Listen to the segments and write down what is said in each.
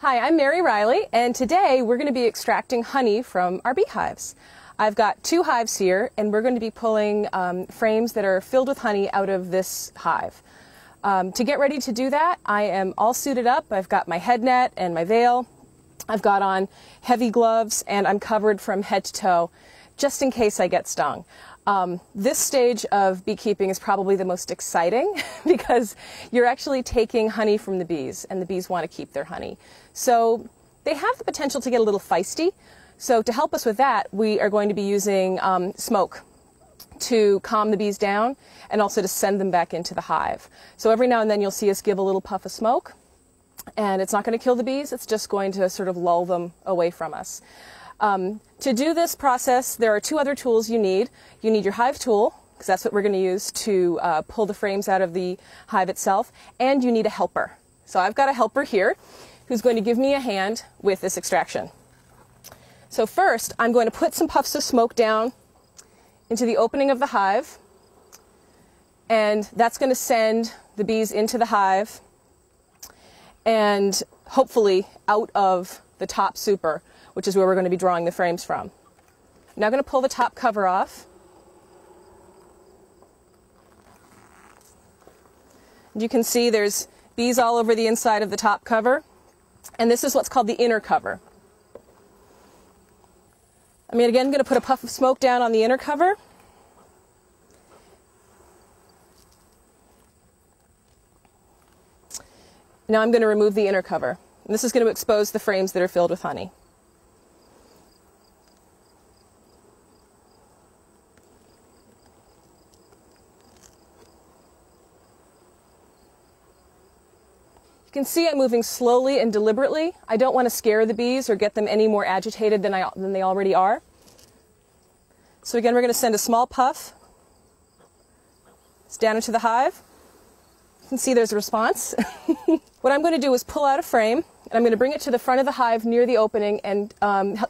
Hi, I'm Reilly, and today we're going to be extracting honey from our beehives. I've got 2 hives here, and we're going to be pulling frames that are filled with honey out of this hive. To get ready to do that, I am all suited up. I've got my head net and my veil. I've got on heavy gloves, and I'm covered from head to toe, just in case I get stung. This stage of beekeeping is probably the most exciting because you're actually taking honey from the bees, and the bees want to keep their honey. So they have the potential to get a little feisty. So to help us with that, we are going to be using smoke to calm the bees down and also to send them back into the hive. So every now and then you'll see us give a little puff of smoke, and it's not going to kill the bees, it's just going to sort of lull them away from us. To do this process, there are 2 other tools you need. You need your hive tool, because that's what we're going to use to pull the frames out of the hive itself, and you need a helper. So I've got a helper here who's going to give me a hand with this extraction. So first, I'm going to put some puffs of smoke down into the opening of the hive, and that's going to send the bees into the hive and hopefully out of the top super, which is where we're going to be drawing the frames from. I'm now going to pull the top cover off. And you can see there's bees all over the inside of the top cover, and this is what's called the inner cover. I'm again going to put a puff of smoke down on the inner cover. Now I'm going to remove the inner cover. And this is going to expose the frames that are filled with honey. You can see I'm moving slowly and deliberately. I don't want to scare the bees or get them any more agitated than they already are. So again, we're going to send a small puff down into the hive. You can see there's a response. What I'm going to do is pull out a frame, and I'm going to bring it to the front of the hive near the opening, and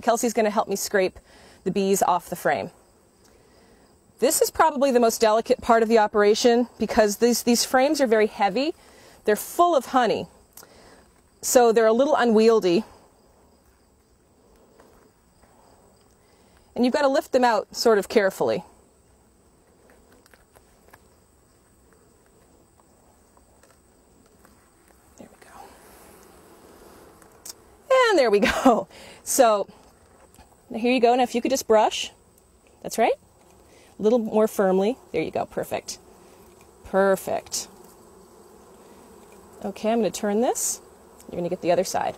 Kelsey's going to help me scrape the bees off the frame. This is probably the most delicate part of the operation because these frames are very heavy. They're full of honey, so they're a little unwieldy. And you've got to lift them out sort of carefully. There we go. And there we go. So now here you go. Now if you could just brush, that's right, a little more firmly. There you go. Perfect. Perfect. Okay, I'm going to turn this. You're going to get the other side.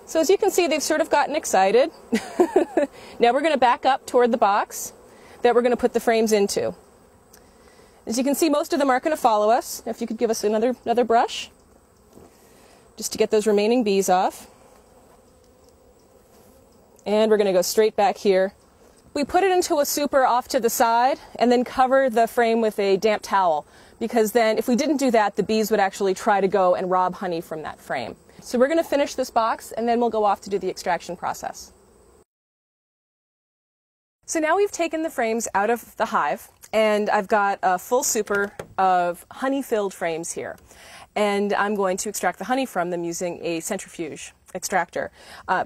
So as you can see, they've sort of gotten excited. Now we're going to back up toward the box that we're going to put the frames into. As you can see, most of them aren't going to follow us. If you could give us another brush, just to get those remaining bees off. And we're going to go straight back here. We put it into a super off to the side and then cover the frame with a damp towel, because then if we didn't do that, the bees would actually try to go and rob honey from that frame. So we're going to finish this box, and then we'll go off to do the extraction process. So now we've taken the frames out of the hive, and I've got a full super of honey-filled frames here. And I'm going to extract the honey from them using a centrifuge extractor.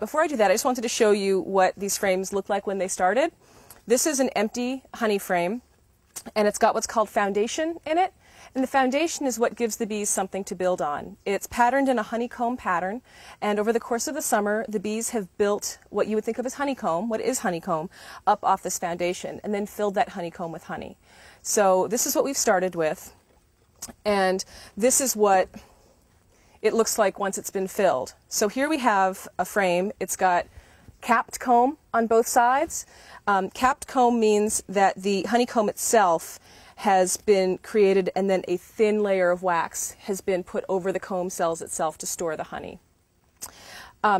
Before I do that, I just wanted to show you what these frames looked like when they started. This is an empty honey frame, and it's got what's called foundation in it. And the foundation is what gives the bees something to build on. It's patterned in a honeycomb pattern, and over the course of the summer, the bees have built what you would think of as honeycomb, what is honeycomb, up off this foundation, and then filled that honeycomb with honey. So this is what we've started with, and this is what it looks like once it's been filled. So here we have a frame. It's got capped comb on both sides. Capped comb means that the honeycomb itself has been created, and then a thin layer of wax has been put over the comb cells itself to store the honey.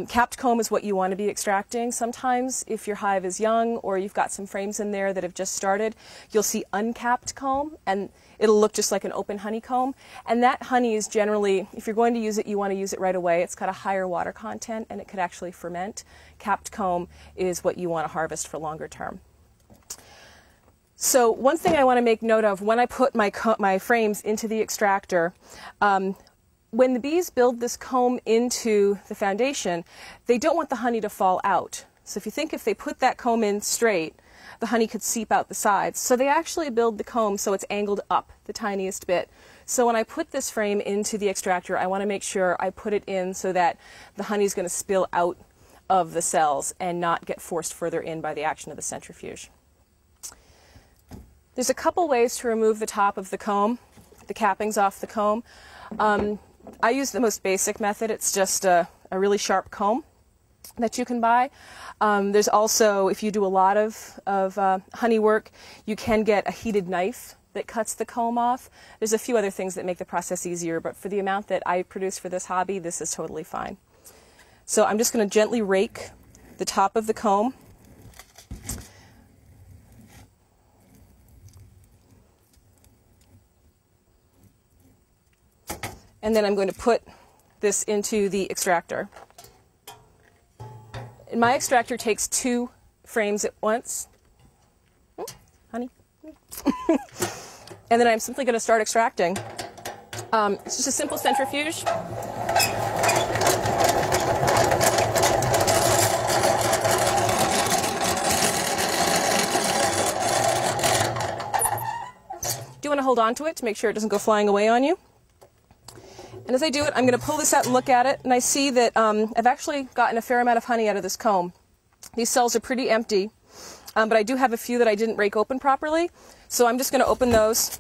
Capped comb is what you want to be extracting. Sometimes if your hive is young or you've got some frames in there that have just started, you'll see uncapped comb, and it'll look just like an open honeycomb. And that honey is generally, if you're going to use it, you want to use it right away. It's got a higher water content, and it could actually ferment. Capped comb is what you want to harvest for longer term. So one thing I want to make note of when I put my frames into the extractor, when the bees build this comb into the foundation, they don't want the honey to fall out. So if they put that comb in straight, the honey could seep out the sides. So they actually build the comb so it's angled up the tiniest bit. So when I put this frame into the extractor, I want to make sure I put it in so that the honey is going to spill out of the cells and not get forced further in by the action of the centrifuge. There's a couple ways to remove the top of the comb, the cappings off the comb. I use the most basic method. It's just a really sharp comb that you can buy. There's also, if you do a lot of honey work, you can get a heated knife that cuts the comb off. There's a few other things that make the process easier, but for the amount that I produce for this hobby, this is totally fine. So I'm just going to gently rake the top of the comb. And then I'm going to put this into the extractor. And my extractor takes 2 frames at once. Honey. And then I'm simply going to start extracting. It's just a simple centrifuge. Do want to hold on to it to make sure it doesn't go flying away on you. And as I do it, I'm going to pull this out and look at it, and I see that I've actually gotten a fair amount of honey out of this comb. These cells are pretty empty, but I do have a few that I didn't rake open properly, so I'm just going to open those.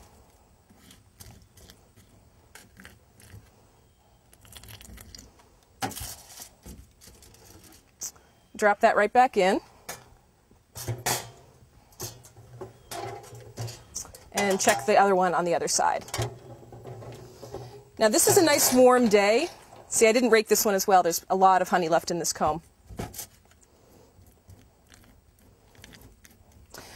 Drop that right back in. And check the other one on the other side. Now this is a nice warm day. See, I didn't rake this one as well. There's a lot of honey left in this comb.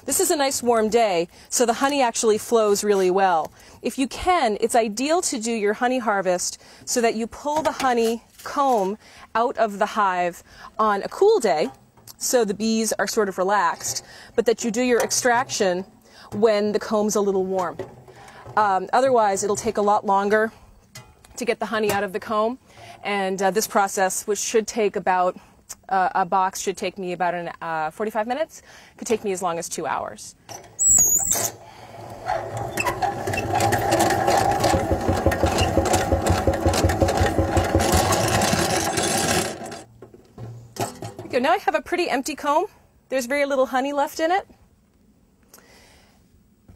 This is a nice warm day, so the honey actually flows really well. If you can, it's ideal to do your honey harvest so that you pull the honey comb out of the hive on a cool day, so the bees are sort of relaxed, but that you do your extraction when the comb's a little warm. Otherwise, it'll take a lot longer to get the honey out of the comb, and this process, which should take about a box should take me about 45 minutes, could take me as long as 2 hours. There we go. Now I have a pretty empty comb. There's very little honey left in it,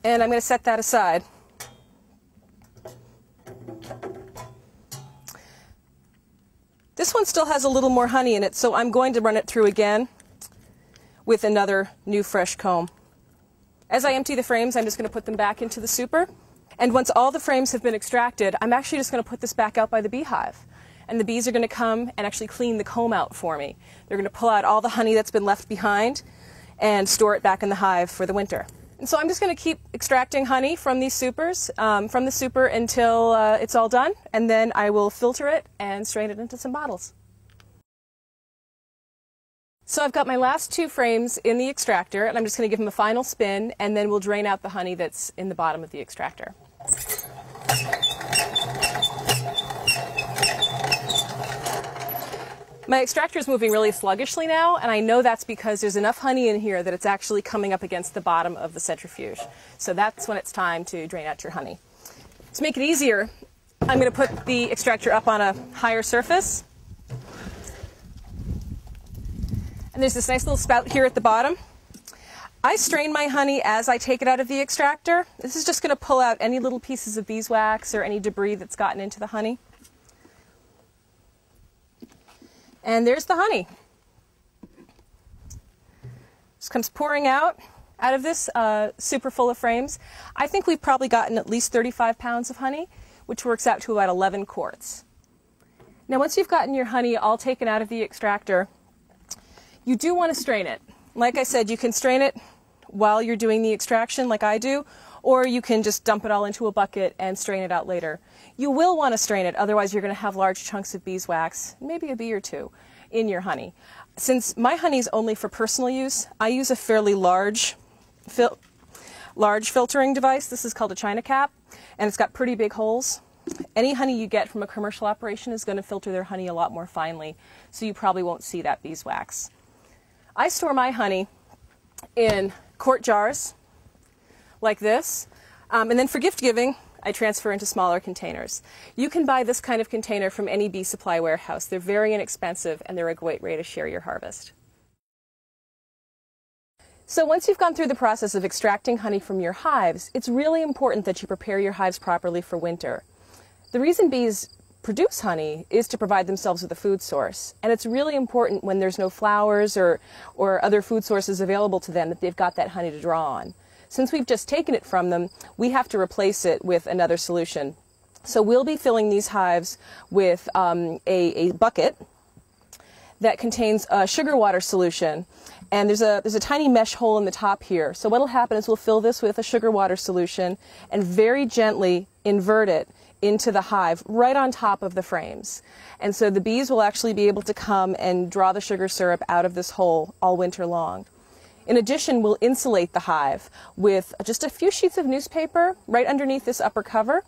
and I'm going to set that aside. This one still has a little more honey in it, so I'm going to run it through again with another new fresh comb. As I empty the frames, I'm just going to put them back into the super. And once all the frames have been extracted, I'm actually just going to put this back out by the beehive. And the bees are going to come and actually clean the comb out for me. They're going to pull out all the honey that's been left behind and store it back in the hive for the winter. And so I'm just going to keep extracting honey from these supers, from the super until it's all done, and then I will filter it and strain it into some bottles. So I've got my last 2 frames in the extractor, and I'm just going to give them a final spin, and then we'll drain out the honey that's in the bottom of the extractor. My extractor is moving really sluggishly now, and I know that's because there's enough honey in here that it's actually coming up against the bottom of the centrifuge. So that's when it's time to drain out your honey. To make it easier, I'm going to put the extractor up on a higher surface. And there's this nice little spout here at the bottom. I strain my honey as I take it out of the extractor. This is just going to pull out any little pieces of beeswax or any debris that's gotten into the honey. And there's the honey. Just comes pouring out of this super full of frames. I think we've probably gotten at least 35 pounds of honey, which works out to about 11 quarts. Now once you've gotten your honey all taken out of the extractor, you do want to strain it. Like I said, you can strain it while you're doing the extraction like I do, or you can just dump it all into a bucket and strain it out later. You will want to strain it, otherwise you're going to have large chunks of beeswax, maybe a bee or two, in your honey. Since my honey is only for personal use, I use a fairly large filtering device. This is called a China cap, and it's got pretty big holes Any honey you get from a commercial operation is going to filter their honey a lot more finely, so you probably won't see that beeswax. I store my honey in quart jars like this, and then for gift giving, I transfer into smaller containers. You can buy this kind of container from any bee supply warehouse. They're very inexpensive, and they're a great way to share your harvest. So once you've gone through the process of extracting honey from your hives, it's really important that you prepare your hives properly for winter. The reason bees produce honey is to provide themselves with a food source, and it's really important when there's no flowers or other food sources available to them that they've got that honey to draw on. Since we've just taken it from them, we have to replace it with another solution. So we'll be filling these hives with a bucket that contains a sugar water solution, and there's a tiny mesh hole in the top here. So what'll happen is we'll fill this with a sugar water solution and very gently invert it into the hive right on top of the frames. And so the bees will actually be able to come and draw the sugar syrup out of this hole all winter long. In addition, we'll insulate the hive with just a few sheets of newspaper right underneath this upper cover,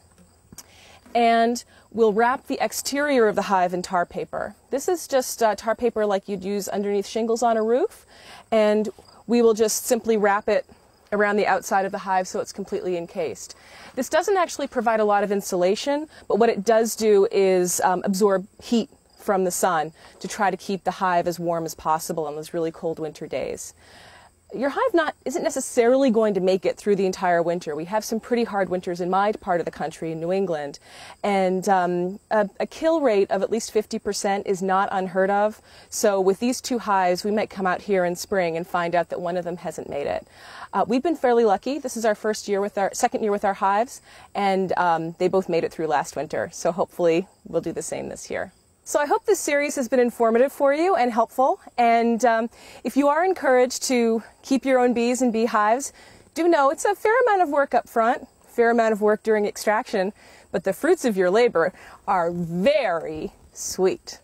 and we'll wrap the exterior of the hive in tar paper. This is just tar paper like you'd use underneath shingles on a roof, and we will just simply wrap it around the outside of the hive so it's completely encased. This doesn't actually provide a lot of insulation, but what it does do is absorb heat from the sun to try to keep the hive as warm as possible on those really cold winter days. Your hive isn't necessarily going to make it through the entire winter. We have some pretty hard winters in my part of the country, in New England, and a kill rate of at least 50% is not unheard of. So with these two hives, we might come out here in spring and find out that one of them hasn't made it. We've been fairly lucky. This is our second year with our hives, and they both made it through last winter. So hopefully we'll do the same this year. So I hope this series has been informative for you and helpful, and if you are encouraged to keep your own bees in beehives, do know it's a fair amount of work up front, fair amount of work during extraction, but the fruits of your labor are very sweet.